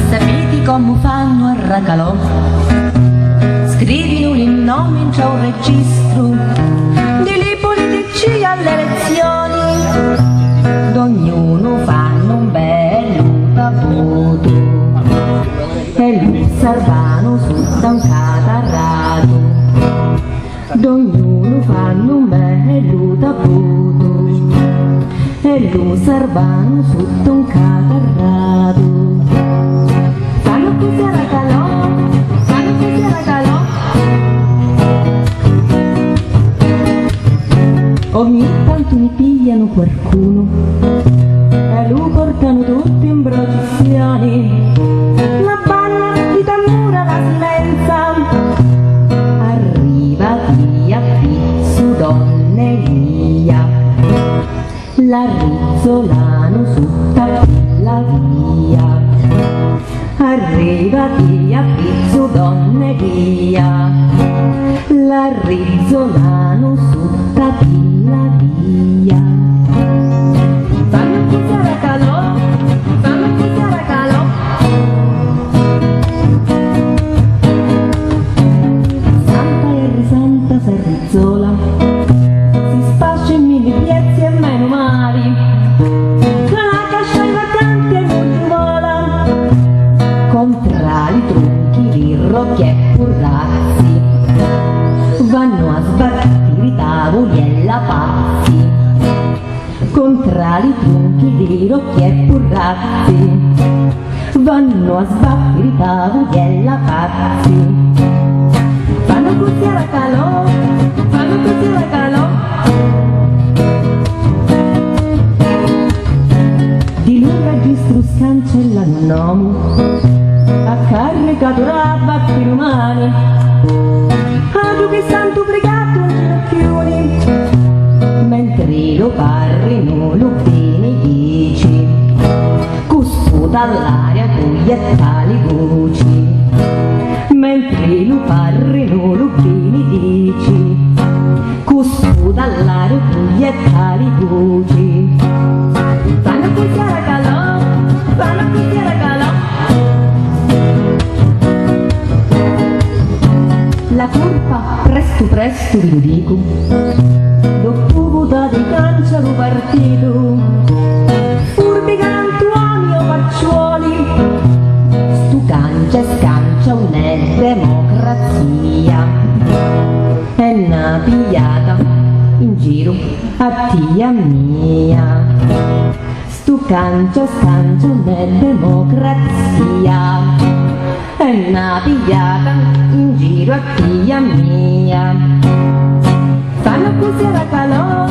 Sapete come fanno a Racalò? Scrivino un nome in un registro delle politici alle elezioni, ognuno fanno un bello voto e lui salvano sotto un catarrato, ognuno fanno un bello voto e lui salvano sotto un catarrato. Fanno così a Racalò, fanno così a Racalò. Ogni tanto mi pigliano qualcuno e lo portano tutti in processione. La banda di tambura la silenza, arriva via pizzo donne via, la rizzolano sotto la via. Arriva via pizzo donne via, la rizzolano sotto la via. Fanno così a Racalò, fanno così a Racalò. Santa e risanta se rizzola, si spasce in mille piezze e meno mari, la cascia ai vacanti e non vola, contra i tronchi di rocchi e burrazzi, vanno a sbattere i tavoli e la pazzi, contra i tronchi di rocchi e burrazzi, vanno a sbattere i tavoli e la pazzi. Fanno così a Racalò, fanno così a Racalò. Di un registro scancellano un nome, ha caricato rabatti romani, a tu che santo pregato in ginocchioni, mentre lo parrino lo benedici, cusputa all'aria con tali voci, mentre lo parrino lo benedici, cusputa all'aria con tali voci. Fanno così a Racalò, fanno così a Racalò. La colpa presto presto vi lo dico, dopo votato in cancia lo partito, furbi galantuoni o facciuoli, stu cancia e scancia non è democrazia, è una pigliata in giro a tia mia. Stu cancia e scancia non è democrazia, è una pigliata in giro a tia mia. Fanno così a Racalò,